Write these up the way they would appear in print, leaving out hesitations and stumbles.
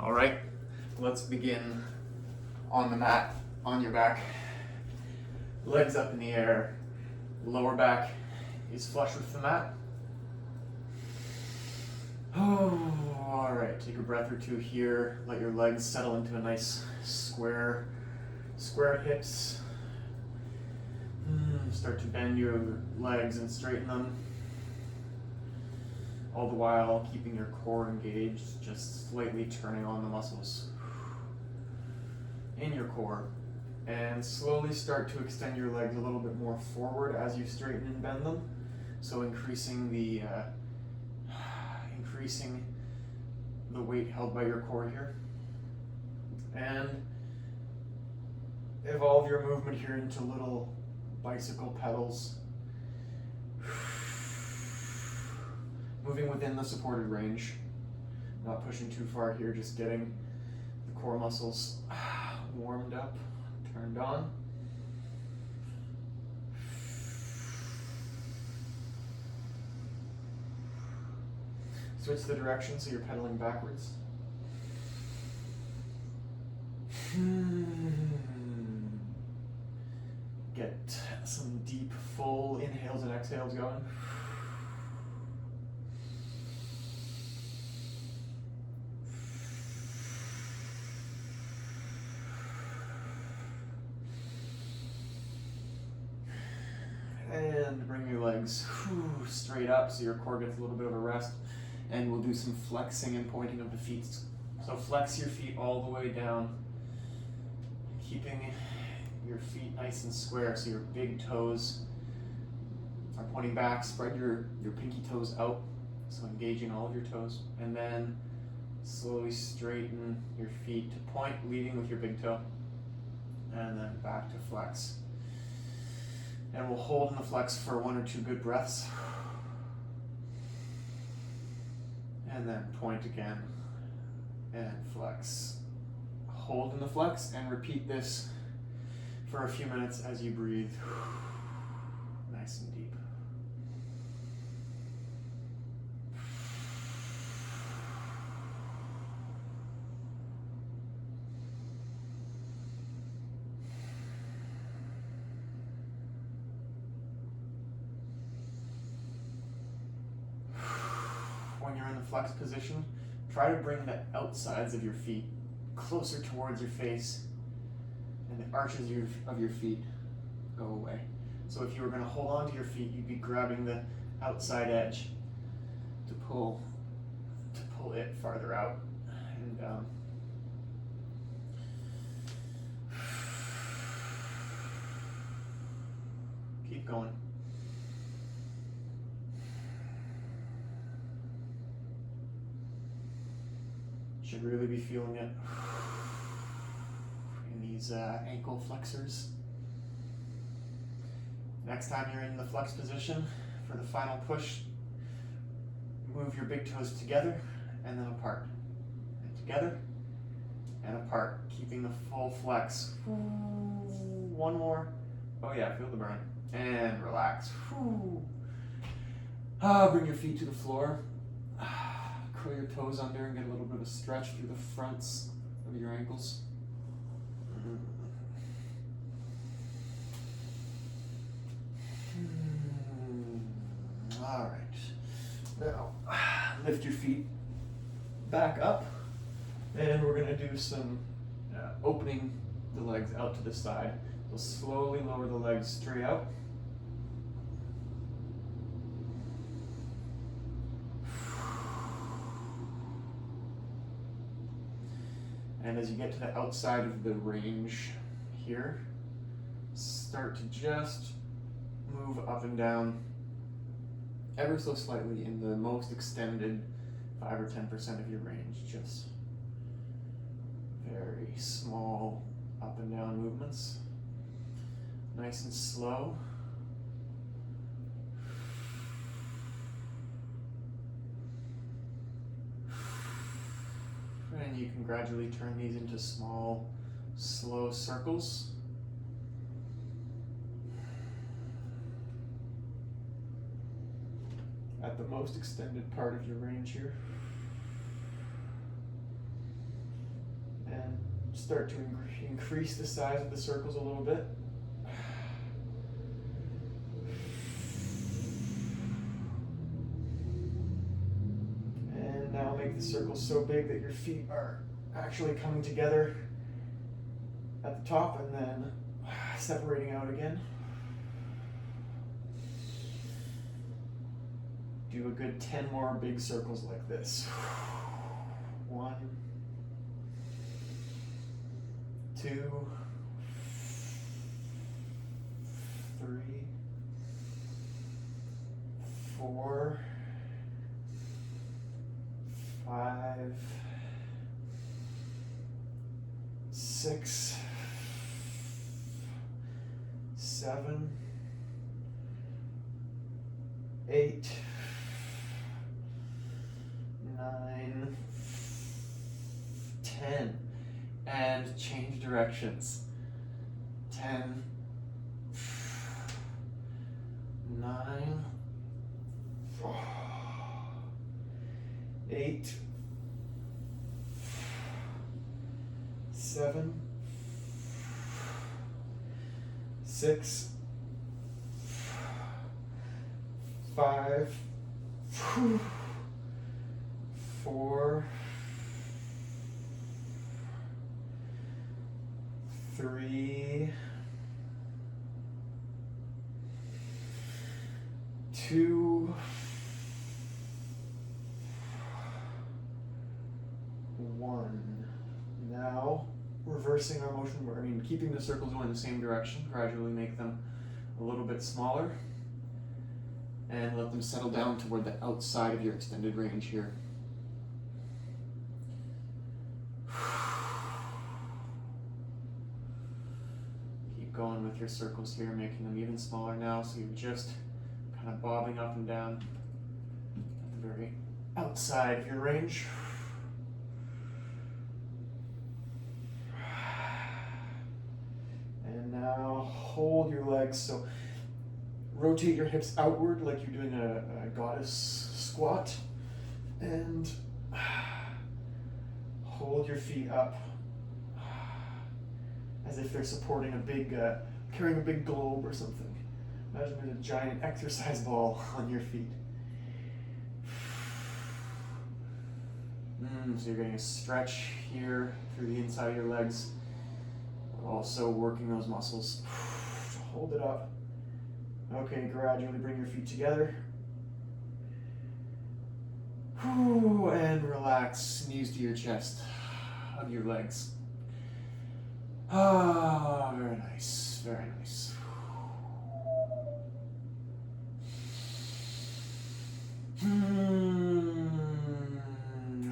All right, let's begin on the mat, on your back. Legs up in the air, lower back is flush with the mat. Oh, all right, take a breath or two here. Let your legs settle into a nice square hips. Start to bend your legs and straighten them. All the while keeping your core engaged, just slightly turning on the muscles in your core. And slowly start to extend your legs a little bit more forward as you straighten and bend them. So increasing the weight held by your core here. And evolve your movement here into little bicycle pedals. Moving within the supported range. Not pushing too far here, just getting the core muscles warmed up, turned on. Switch the direction so you're pedaling backwards. Get some deep, full inhales and exhales going. And bring your legs straight up so your core gets a little bit of a rest. And we'll do some flexing and pointing of the feet. So flex your feet all the way down, keeping your feet nice and square so your big toes are pointing back. Spread your pinky toes out, so engaging all of your toes. And then slowly straighten your feet to point, leading with your big toe. And then back to flex. And we'll hold in the flex for 1 or 2 good breaths. And then point again and flex. Hold in the flex and repeat this for a few minutes as you breathe nice and deep. When you're in the flex position, try to bring the outsides of your feet closer towards your face, and the arches of your feet go away. So if you were going to hold on to your feet, you'd be grabbing the outside edge to pull it farther out and down. Keep going. Should really be feeling it in these ankle flexors. Next time you're in the flex position, for the final push, move your big toes together and then apart. And together and apart, keeping the full flex. One more. Oh yeah, feel the burn. And relax. Bring your feet to the floor. Curl your toes under and get a little bit of a stretch through the fronts of your ankles. All right. Now, lift your feet back up, and we're going to do some opening the legs out to the side. So slowly lower the legs straight out. And as you get to the outside of the range here, start to just move up and down ever so slightly in the most extended 5 or 10% of your range. Just very small up and down movements. Nice and slow. And you can gradually turn these into small, slow circles. At the most extended part of your range here. start to increase the size of the circles a little bit. And now make the circles so big that your feet are actually coming together at the top and then separating out again. Do a good 10 more big circles like this. 1, 2, 3, 4, 5, 6, 7, 8, 9, 10, and change directions. 10, 9, 8, 7, 6, 5, 4, 3, 2, 1. Now, reversing our motion, keeping the circles going in the same direction, gradually make them a little bit smaller and let them settle down toward the outside of your extended range here. Keep going with your circles here, making them even smaller now, so you're just kind of bobbing up and down at the very outside of your range. And now hold your legs, so rotate your hips outward like you're doing a goddess squat, and hold your feet up as if they're supporting a big, carrying a big globe or something. Imagine there's a giant exercise ball on your feet. So you're getting a stretch here through the inside of your legs, but also working those muscles. Hold it up. Okay, gradually bring your feet together. And relax, knees to your chest, hug your legs. Very nice, very nice.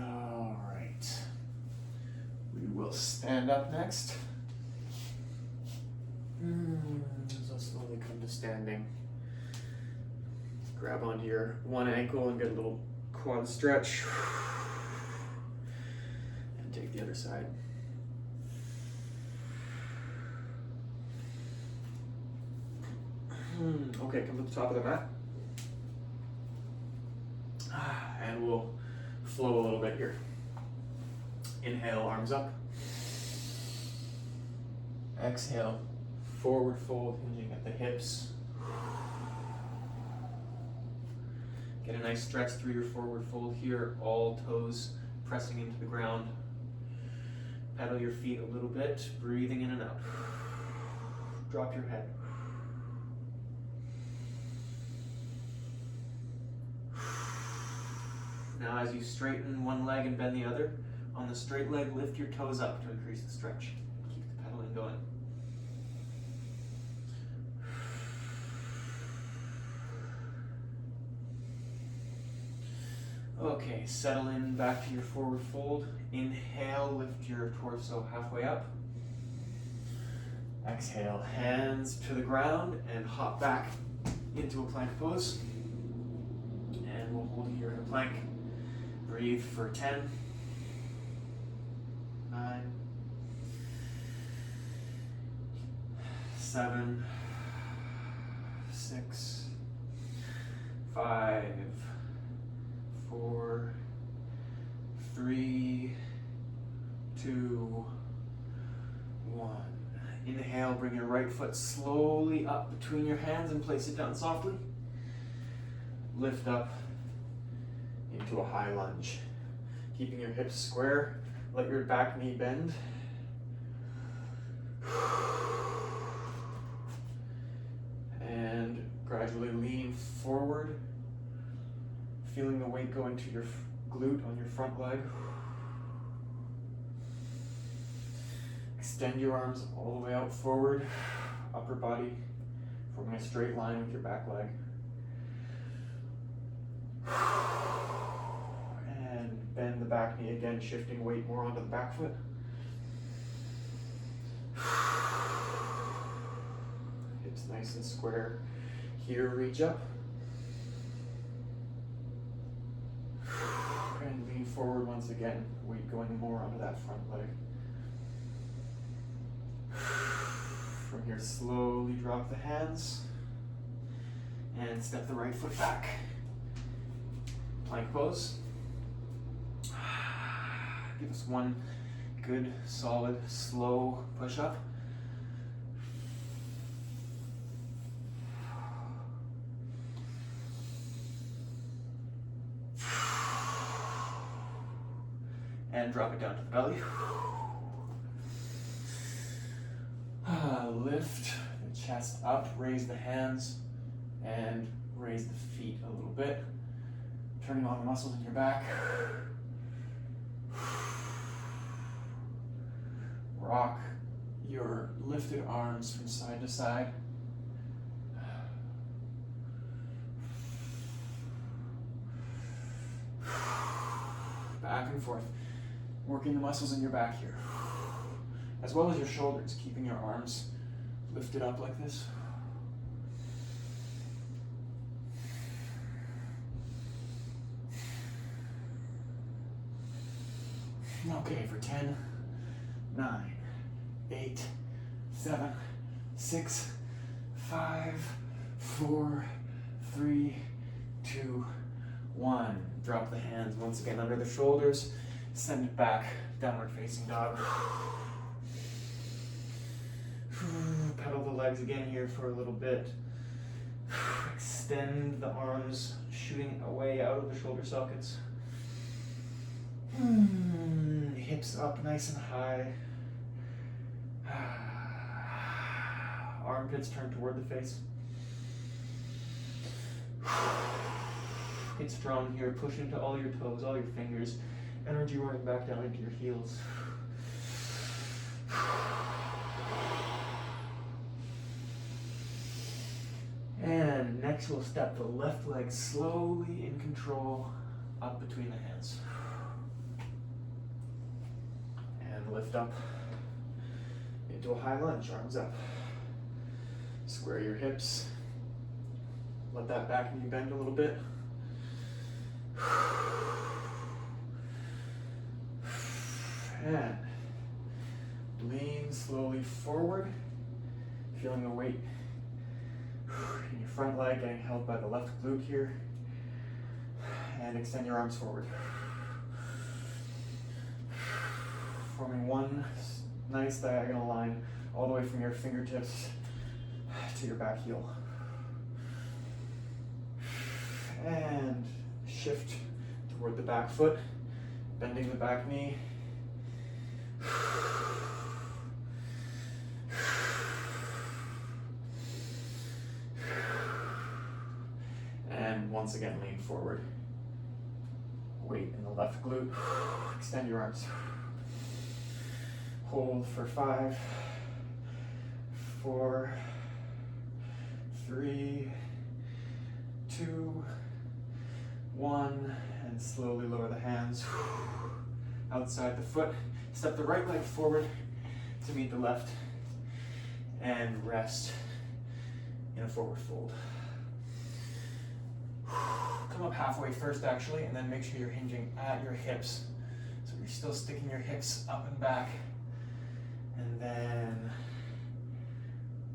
All right. We will stand up next. So slowly come to standing. Grab onto your one ankle and get a little quad stretch. And take the other side. Okay, come to the top of the mat. And we'll flow a little bit here. Inhale, arms up. Exhale, forward fold, hinging at the hips. Get a nice stretch through your forward fold here, all toes pressing into the ground. Pedal your feet a little bit, breathing in and out. Drop your head. Now as you straighten one leg and bend the other, on the straight leg, lift your toes up to increase the stretch. Keep the pedaling going. Okay, settle in back to your forward fold. Inhale, lift your torso halfway up. Exhale, hands to the ground and hop back into a plank pose. And we'll hold here in a plank. Breathe for 10, 9, 7, 6, 5, 4, 3, 2, exhale, bring your right foot slowly up between your hands and place it down softly. Lift up into a high lunge. Keeping your hips square, let your back knee bend. And gradually lean forward, feeling the weight go into your glute on your front leg. Extend your arms all the way out forward, upper body forming a straight line with your back leg. And bend the back knee again, shifting weight more onto the back foot. Hips nice and square. Here, reach up. And lean forward once again, weight going more onto that front leg. From here, slowly drop the hands and step the right foot back. Plank pose. Give us one good, solid, slow push-up. And drop it down to the belly. Lift the chest up, raise the hands, and raise the feet a little bit. Turning on the muscles in your back. Rock your lifted arms from side to side. Back and forth. Working the muscles in your back here. As well as your shoulders, keeping your arms lifted up like this. Okay, for 10, 9, 8, 7, 6, 5, 4, 3, 2, 1. Drop the hands once again under the shoulders. Send it back, downward facing dog. Pedal the legs again here for a little bit. Extend the arms, shooting away out of the shoulder sockets. Hips up nice and high. Armpits turn toward the face. Get strong here. Push into all your toes, all your fingers. Energy running back down into your heels. And next we'll step the left leg slowly in control up between the hands. And lift up into a high lunge, arms up. Square your hips. Let that back knee bend a little bit. And lean slowly forward, feeling the weight in your front leg getting held by the left glute here. And extend your arms forward. Forming one nice diagonal line all the way from your fingertips to your back heel. And shift toward the back foot, bending the back knee. And once again, lean forward. Weight in the left glute. Extend your arms. Hold for 5, 4, 3, 2, 1, and slowly lower the hands outside the foot. Step the right leg forward to meet the left and rest in a forward fold. Come up halfway first actually, and then make sure you're hinging at your hips. So you're still sticking your hips up and back, and then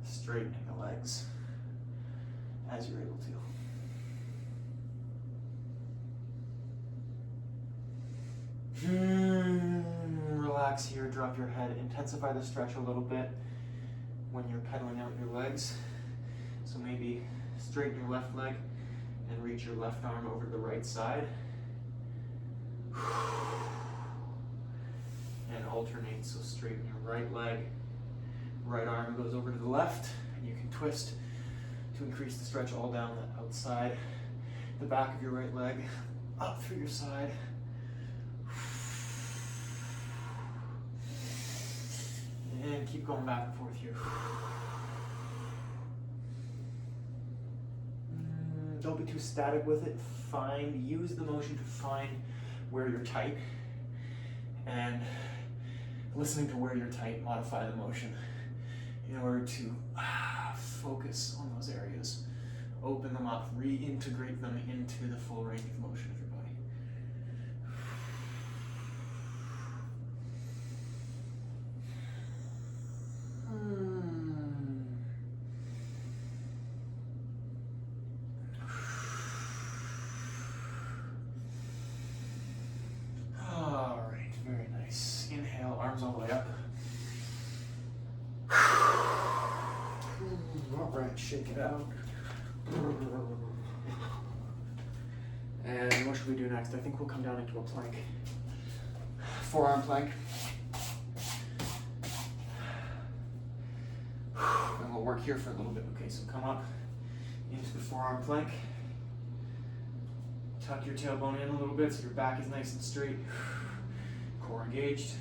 straightening the legs as you're able to. Relax here, drop your head, intensify the stretch a little bit. when you're pedaling out your legs. So maybe straighten your left leg and reach your left arm over to the right side. And alternate, so straighten your right leg, right arm goes over to the left, and you can twist to increase the stretch all down the outside, the back of your right leg, up through your side. And keep going back and forth here. Don't be too static with it. Use the motion to find where you're tight, and listening to where you're tight, modify the motion in order to focus on those areas, open them up, reintegrate them into the full range of motion of your body. All right, very nice. Inhale, arms all the way up. All right, shake it out. And what should we do next? I think we'll come down into a plank. Forearm plank. And we'll work here for a little bit. Okay, so come up into the forearm plank. Tuck your tailbone in a little bit so your back is nice and straight. Core engaged.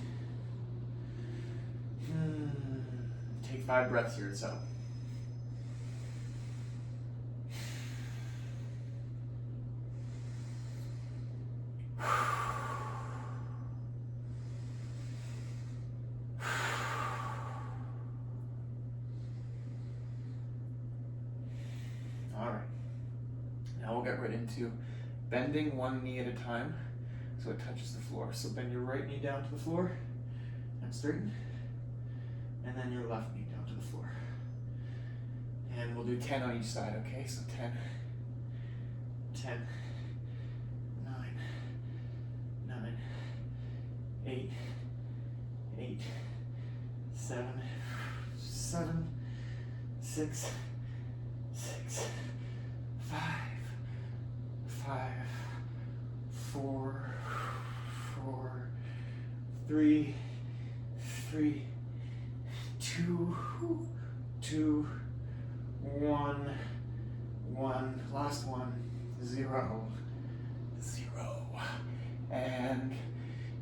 Take 5 breaths here, so. All right. Now we'll get right into bending one knee at a time so it touches the floor. So bend your right knee down to the floor and straighten. And then your left knee down to the floor. And we'll do 10 on each side, okay? So 10, 10, 9, 9, 8, 8, 7, 7, 6, 6, 5, 5, 4, 4, 3, 3, 2, 2, 1, 1, last one, 0, 0, and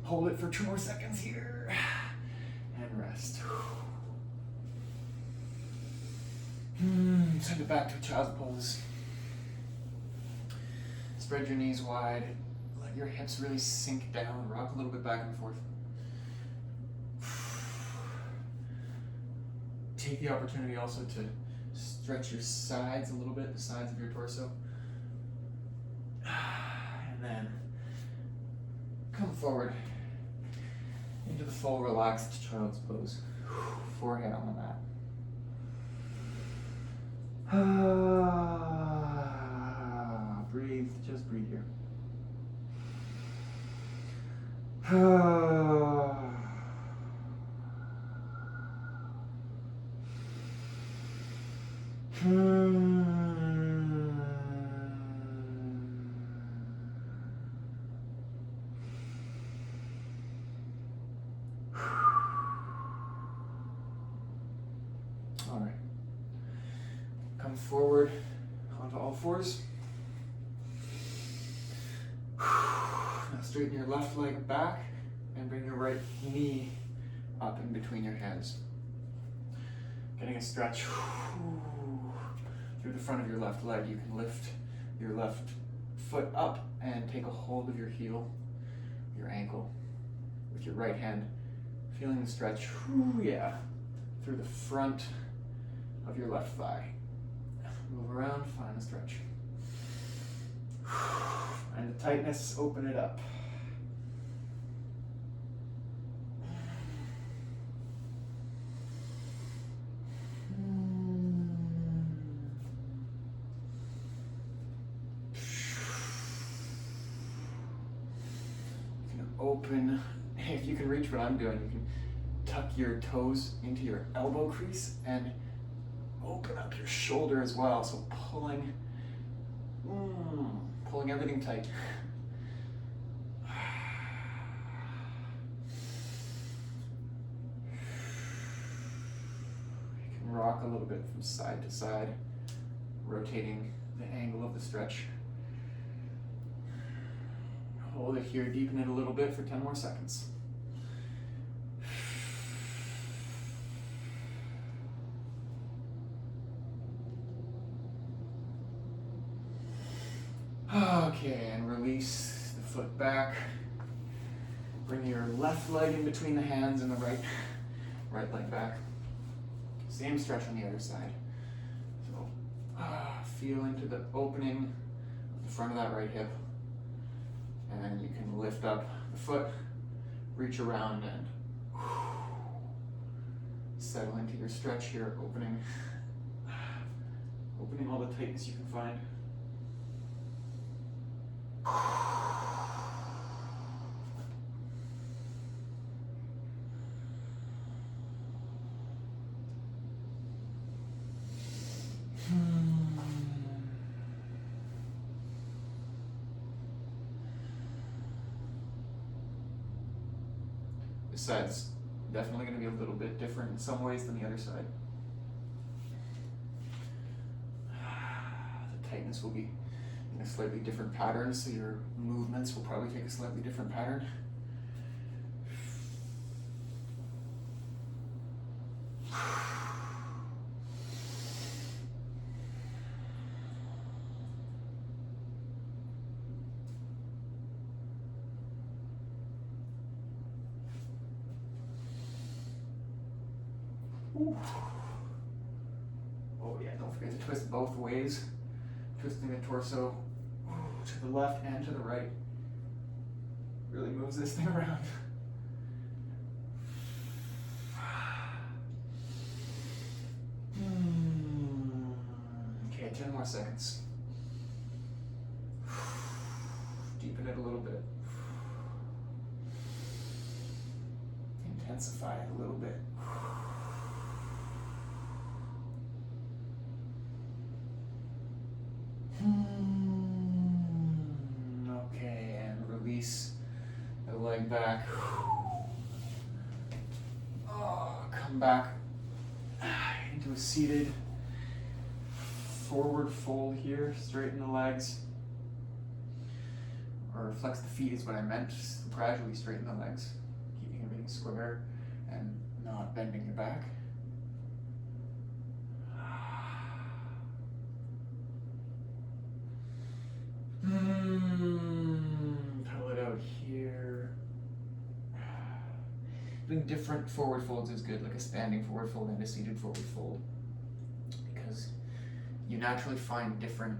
hold it for 2 more seconds here, and rest. Send it back to a child's pose. Spread your knees wide, let your hips really sink down, rock a little bit back and forth. Take the opportunity also to stretch your sides a little bit, the sides of your torso. And then come forward into the full relaxed child's pose. Forehead on the mat. Breathe, just breathe here. All right. Come forward onto all fours. Now straighten your left leg back and bring your right knee up in between your hands. Getting a stretch through the front of your left leg. You can lift your left foot up and take a hold of your heel, your ankle, with your right hand. Feeling the stretch, through the front of your left thigh. Move around, find the stretch. And the tightness, open it up. You can open, if you can reach what I'm doing, you can tuck your toes into your elbow crease and open up your shoulder as well. So pulling everything tight. You can rock a little bit from side to side, rotating the angle of the stretch. Hold it here, deepen it a little bit for 10 more seconds. Okay, and release the foot back. Bring your left leg in between the hands and the right leg back. Same stretch on the other side. So feel into the opening of the front of that right hip. And you can lift up the foot, reach around, and settle into your stretch here, opening all the tightness you can find. This side's definitely going to be a little bit different in some ways than the other side. The tightness will be in a slightly different pattern, so your movements will probably take a slightly different pattern. Ooh. Oh yeah, don't forget to twist both ways. Twisting the torso to the left and to the right really moves this thing around. Okay, 10 more seconds. Deepen it a little bit. Intensify it a little bit. Okay, and release the leg back. Come back into a seated forward fold here. Straighten the legs. Or flex the feet is what I meant. Just gradually straighten the legs, keeping everything square and not bending your back. Pull it out here. Doing different forward folds is good, like a standing forward fold and a seated forward fold, because you naturally find different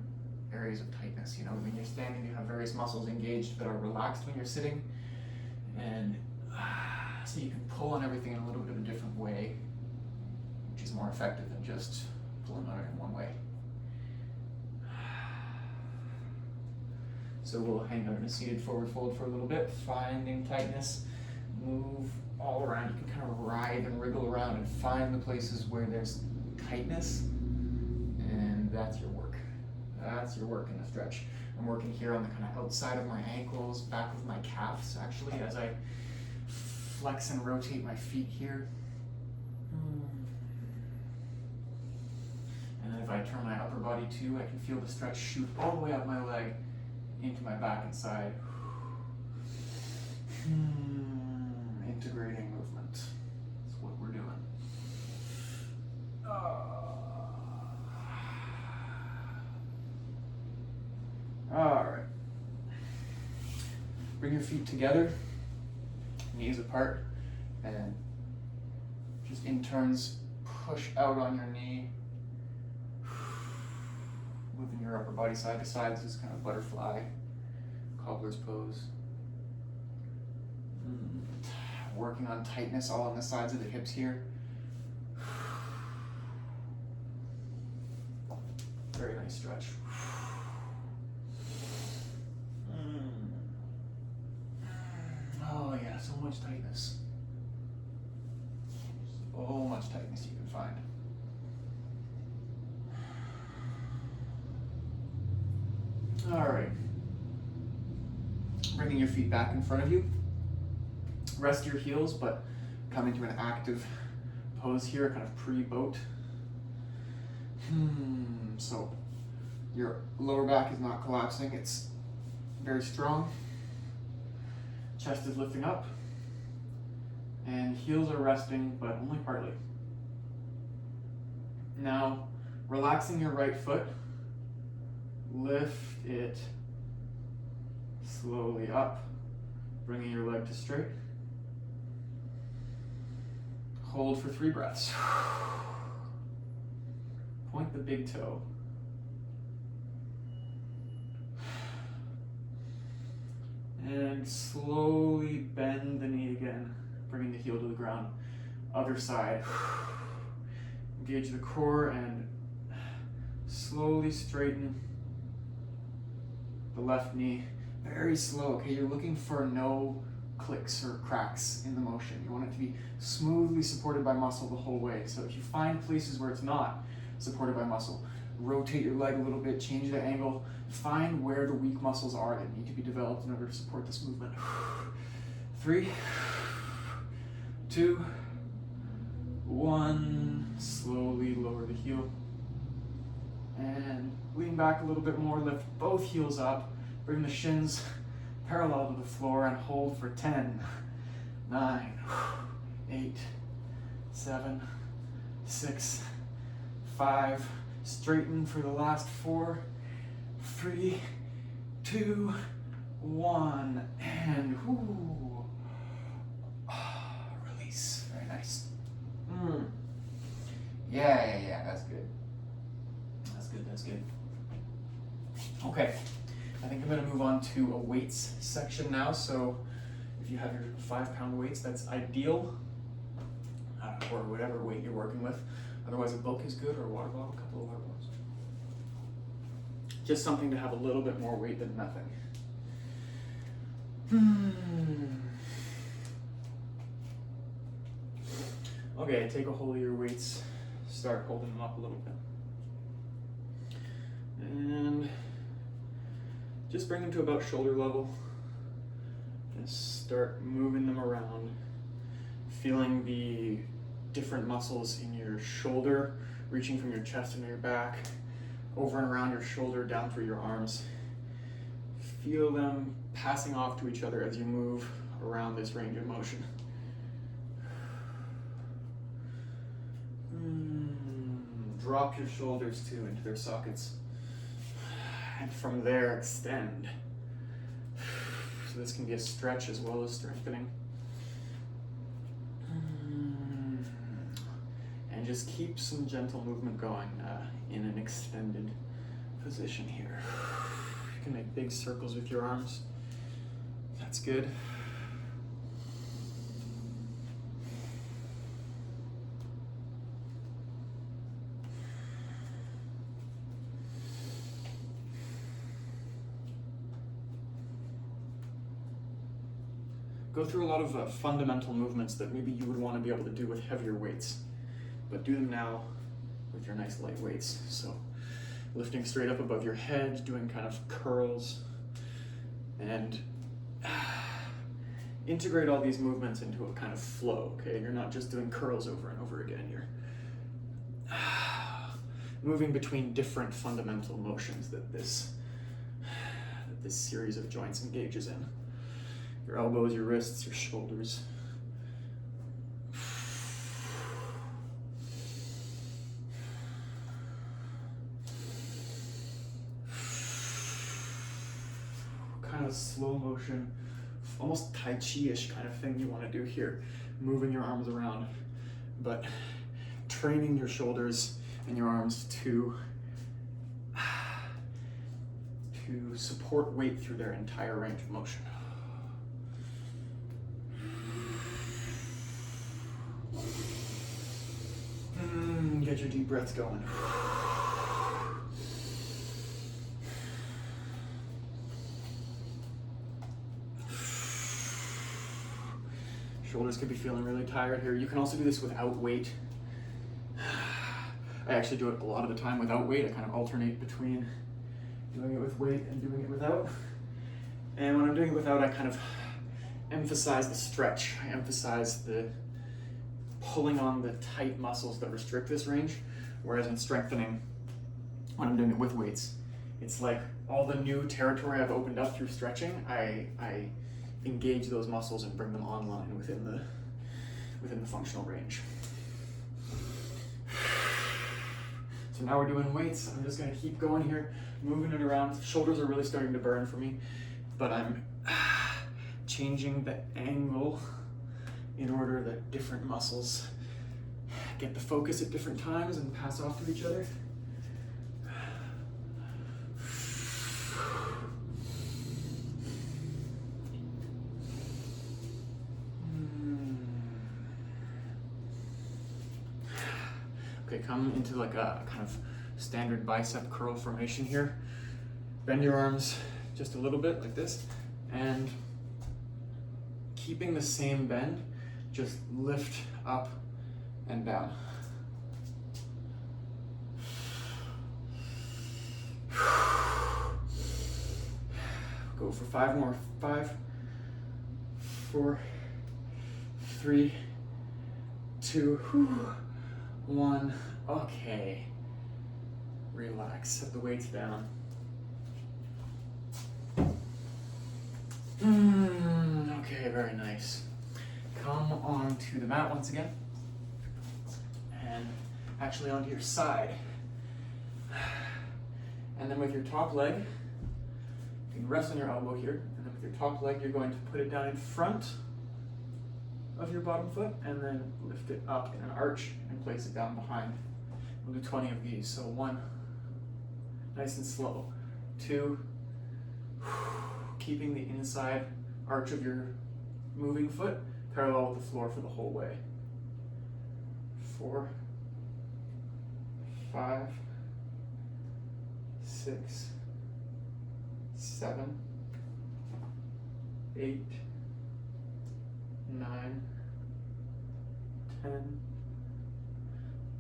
areas of tightness. You know, when you're standing, you have various muscles engaged that are relaxed when you're sitting, and so you can pull on everything in a little bit of a different way, which is more effective than just pulling on it in one way. So we'll hang out in a seated forward fold for a little bit, finding tightness, move all around. You can kind of writhe and wriggle around and find the places where there's tightness, and that's your work. That's your work in the stretch. I'm working here on the kind of outside of my ankles, back of my calves actually, as I flex and rotate my feet here. And then if I turn my upper body too, I can feel the stretch shoot all the way up my leg into my back and side. Integrating movement. That's what we're doing. All right. Bring your feet together, knees apart, and just in turns, push out on your knee. Moving your upper body side to side. This is kind of butterfly, cobbler's pose. Working on tightness all on the sides of the hips here. Very nice stretch. Oh yeah, so much tightness. much tightness you can find. All right. Bringing your feet back in front of you. Rest your heels, but come into an active pose here, kind of pre-boat. So your lower back is not collapsing, it's very strong. Chest is lifting up, and heels are resting, but only partly. Now, relaxing your right foot, lift it slowly up, bringing your leg to straight. Hold for 3 breaths. Point the big toe. And slowly bend the knee again, bringing the heel to the ground. Other side. Engage the core and slowly straighten the left knee. Very slow, okay? You're looking for no clicks or cracks in the motion. You want it to be smoothly supported by muscle the whole way. So if you find places where it's not supported by muscle, rotate your leg a little bit, change the angle, find where the weak muscles are that need to be developed in order to support this movement. 3, 2, 1. Slowly lower the heel. And lean back a little bit more, lift both heels up, bring the shins parallel to the floor and hold for 10, 9, 8, 7, 6, 5. Straighten for the last 4, 3, 2, 1, and release. Very nice. Yeah, that's good. That's good. Okay, I think I'm gonna move on to a weights section now. So if you have your 5-pound weights, that's ideal, or whatever weight you're working with. Otherwise a book is good, or a water bottle, a couple of water bottles. Just something to have a little bit more weight than nothing. Okay, take a hold of your weights, start holding them up a little bit. And just bring them to about shoulder level. And start moving them around, feeling the different muscles in your shoulder, reaching from your chest into your back, over and around your shoulder, down through your arms. Feel them passing off to each other as you move around this range of motion. Drop your shoulders too into their sockets. And from there, extend. So this can be a stretch as well as strengthening. And just keep some gentle movement going in an extended position here. You can make big circles with your arms. That's good. Go through a lot of fundamental movements that maybe you would want to be able to do with heavier weights, but do them now with your nice light weights. So lifting straight up above your head, doing kind of curls, and integrate all these movements into a kind of flow, okay? You're not just doing curls over and over again. You're moving between different fundamental motions that this series of joints engages in. Your elbows, your wrists, your shoulders. Kind of slow motion, almost Tai Chi-ish kind of thing you want to do here. Moving your arms around, but training your shoulders and your arms to support weight through their entire range of motion. Get your deep breaths going. Shoulders could be feeling really tired here. You can also do this without weight. I actually do it a lot of the time without weight. I kind of alternate between doing it with weight and doing it without. And when I'm doing it without, I kind of emphasize the stretch. I emphasize the pulling on the tight muscles that restrict this range, whereas in strengthening, when I'm doing it with weights, it's like all the new territory I've opened up through stretching, I engage those muscles and bring them online within the functional range. So now we're doing weights. I'm just gonna keep going here, moving it around. Shoulders are really starting to burn for me, but I'm changing the angle in order that different muscles get the focus at different times and pass off to each other. Okay, come into like a kind of standard bicep curl formation here. Bend your arms just a little bit like this, and keeping the same bend, just lift up and down. Go for 5 more. 5, 4, 3, 2, 1. Okay. Relax. Set the weights down. Okay, very nice. Come onto the mat once again. And actually onto your side. And then with your top leg, you can rest on your elbow here. And then with your top leg, you're going to put it down in front of your bottom foot and then lift it up in an arch and place it down behind. We'll do 20 of these. So 1, nice and slow. 2, keeping the inside arch of your moving foot parallel with the floor for the whole way. 4, 5, 6, 7, 8, 9, 10,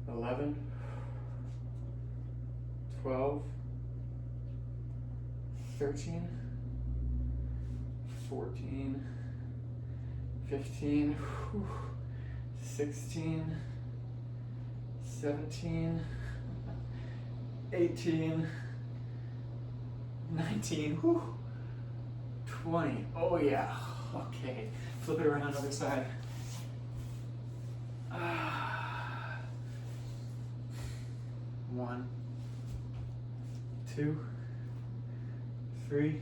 11, 12, 13, 14, 15, 16, 17, 18, 19, 20. Oh yeah. Okay. Flip it around other side. 1, 2, 3,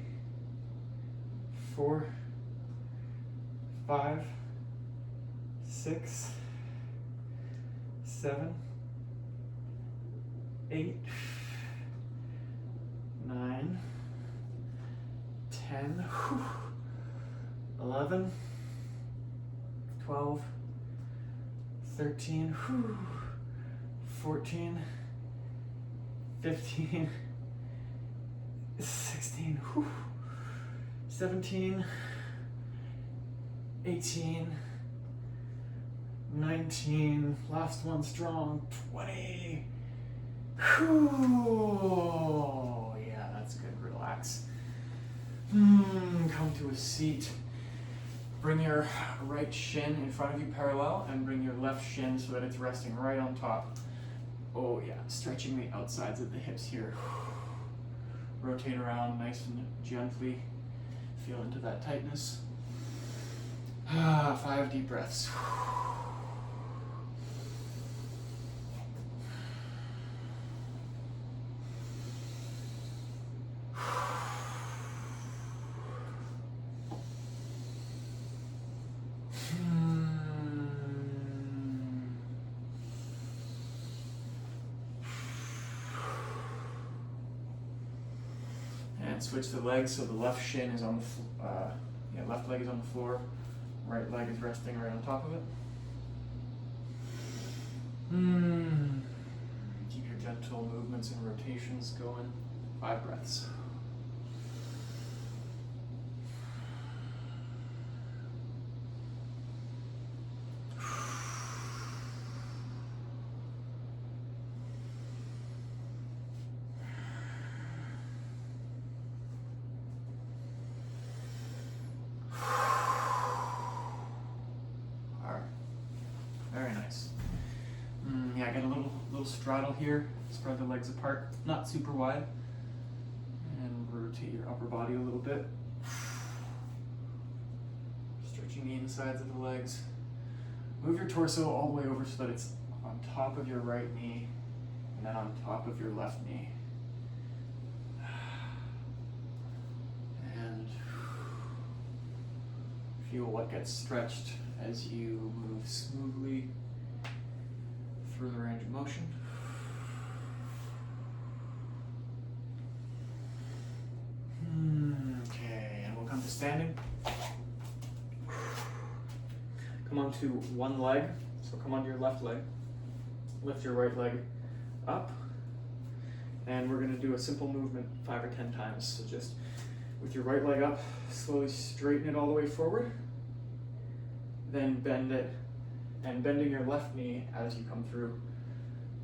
4, 5, 6, 7, 8, 9, 10, 11, 12, 13, 14, 15, 16, 17, 18, 19, last one strong, 20. Oh, yeah, that's good. Relax. Come to a seat. Bring your right shin in front of you parallel and bring your left shin so that it's resting right on top. Oh yeah, stretching the outsides of the hips here. Rotate around nice and gently. Feel into that tightness. 5 deep breaths. Switch the legs so the left shin is on the left leg is on the floor, right leg is resting right on top of it. Keep your gentle movements and rotations going. 5 breaths. Very nice. Yeah, get a little straddle here. Spread the legs apart, not super wide. And rotate your upper body a little bit. Stretching the insides of the legs. Move your torso all the way over so that it's on top of your right knee and then on top of your left knee. And feel what gets stretched as you move smoothly through the range of motion. Okay, and we'll come to standing. Come onto one leg, so come onto your left leg. Lift your right leg up, and we're going to do a simple movement 5 or 10 times. So just with your right leg up, slowly straighten it all the way forward, then bend it, and bending your left knee as you come through,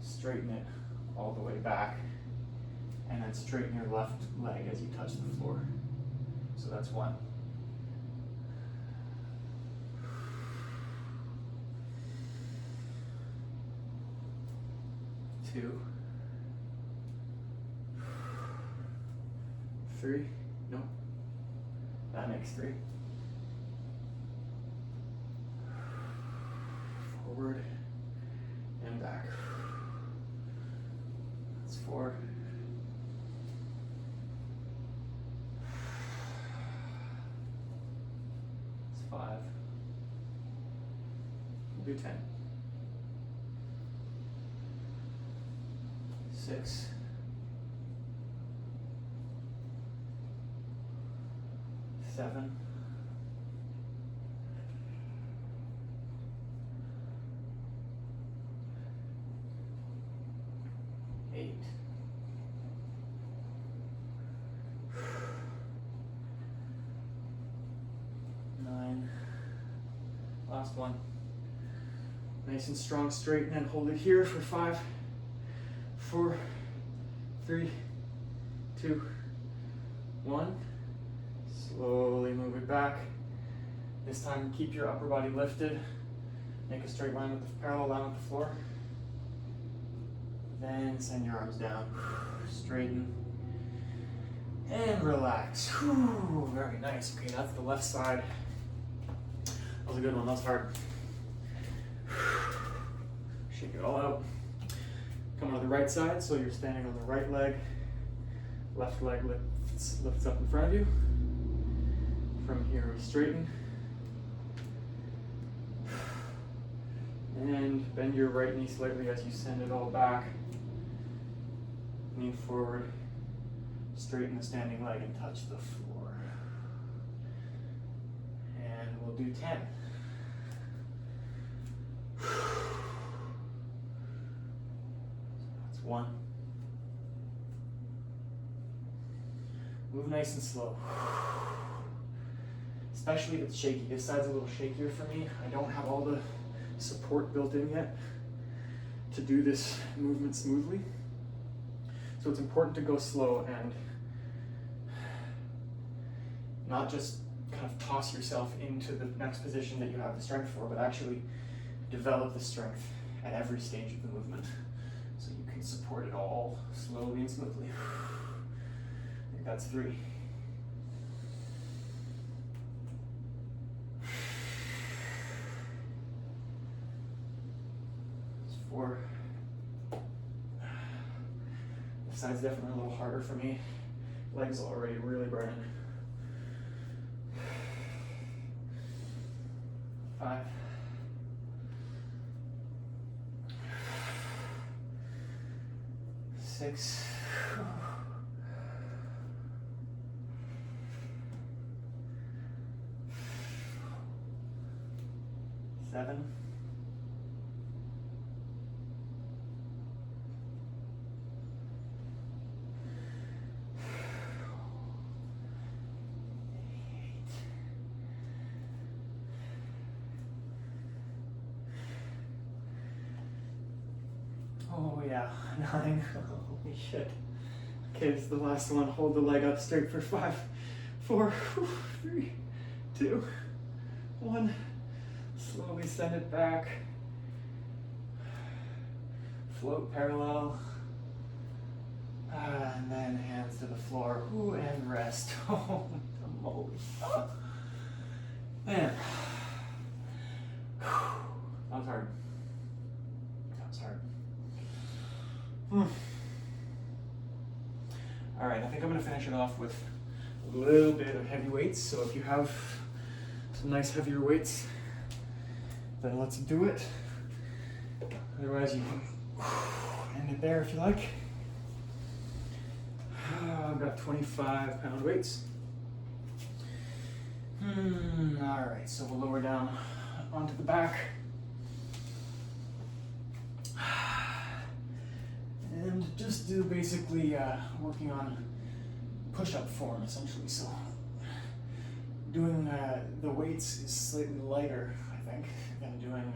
straighten it all the way back, and then straighten your left leg as you touch the floor. So that's 1. 2, 3, no, that makes 3. Forward and back. That's 4. That's 5. We'll do 10. 6. 7. 8. 9. Last one. Nice and strong, straighten and hold it here for 5, 4, 3, 2, 1. Slowly move it back. This time keep your upper body lifted. Make a straight line with the parallel line with the floor. Then send your arms down. Straighten. And relax. Whew, very nice. Okay, that's the left side. That was a good one, that was hard. Shake it all out. Come on the right side, so you're standing on the right leg. Left leg lifts up in front of you. From here we straighten. And bend your right knee slightly as you send it all back. Knee forward. Straighten the standing leg and touch the floor. And we'll do 10. That's 1. Move nice and slow. Especially if it's shaky. This side's a little shakier for me. I don't have all the support built in yet to do this movement smoothly. So it's important to go slow and not just kind of toss yourself into the next position that you have the strength for, but actually develop the strength at every stage of the movement so you can support it all slowly and smoothly. I think that's 3. It's 4. This side's definitely a little harder for me. Legs already really burning. 5. 6. 7. 9. Holy shit. Okay, this is the last one. Hold the leg up straight for 5, 4, 3, 2, 1. Slowly send it back. float parallel. And then hands to the floor. Ooh, and rest. Oh, moly. Man. That was hard. That was hard. All right, I think I'm gonna finish it off with a little bit of heavy weights. So if you have some nice heavier weights, then let's do it. Otherwise, you can end it there if you like. I've got 25-pound weights. All right, so we'll lower down onto the back. And just do basically working on push-up form, essentially. So doing the weights is slightly lighter, I think, than doing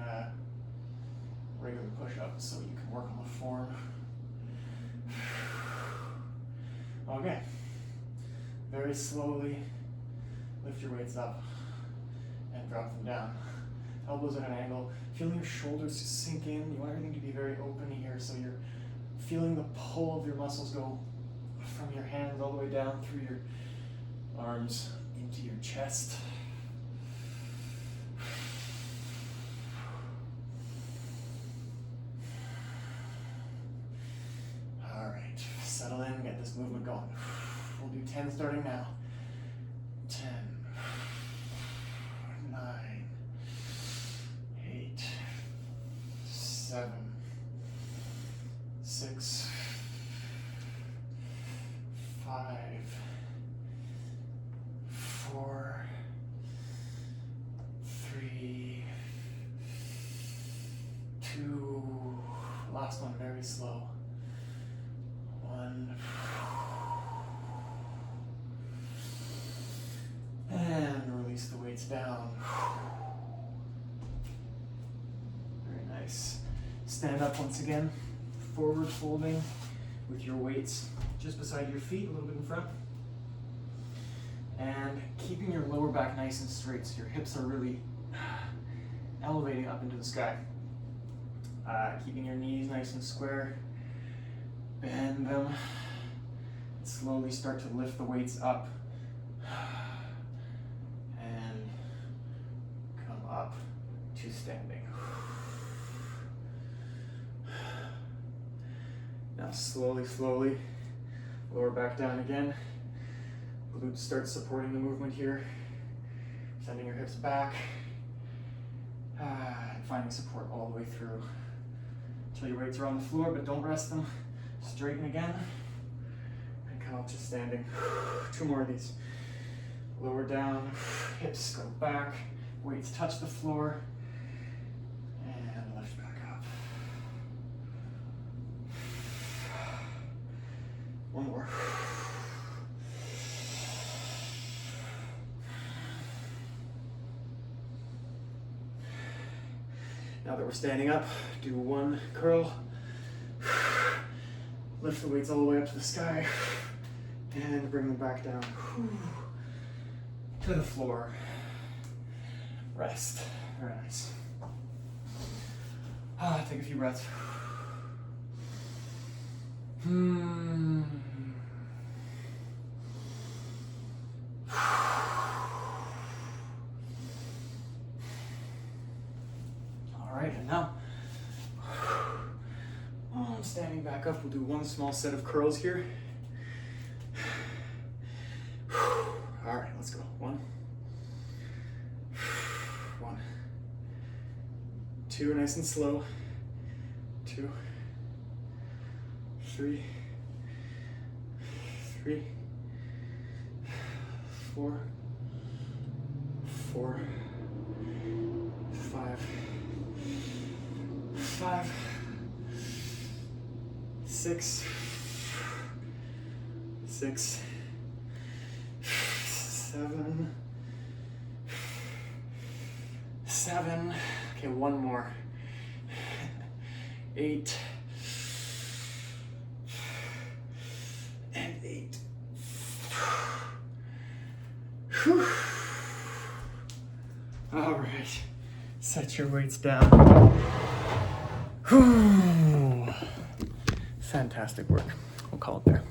regular push-ups, so you can work on the form. Okay, very slowly lift your weights up and drop them down. Elbows at an angle, feeling your shoulders sink in. You want everything to be very open here, so you're feeling the pull of your muscles go from your hands all the way down through your arms into your chest. All right, settle in, get this movement going. We'll do 10 starting now. 10, 9, 8, 7, 6, 5, 4, 3, 2, last one very slow. 1, and release the weights down. Very nice. Stand up once again, forward folding with your weights just beside your feet, a little bit in front. And keeping your lower back nice and straight so your hips are really elevating up into the sky. Keeping your knees nice and square. Bend them. Slowly start to lift the weights up. And come up to standing. Now slowly, slowly, lower back down again. Glutes start supporting the movement here. Sending your hips back. And finding support all the way through. Until your weights are on the floor, but don't rest them. Straighten again. And come up to standing. 2 more of these. Lower down, hips go back, weights touch the floor, and lift back up. 1 more. Now that we're standing up, do 1 curl. Lift the weights all the way up to the sky, and bring them back down. To the floor. Rest. Very nice. Take a few breaths. All right, and now standing back up, we'll do 1 small set of curls here. All right, let's go. 1, 1, 2, nice and slow. 2, 3, 3, 4, 4, 5, 5, 6, 6, 7, 7. Okay, 1 more. 8 and 8. Whew. All right, set your weights down. Whew. Fantastic work. We'll call it there.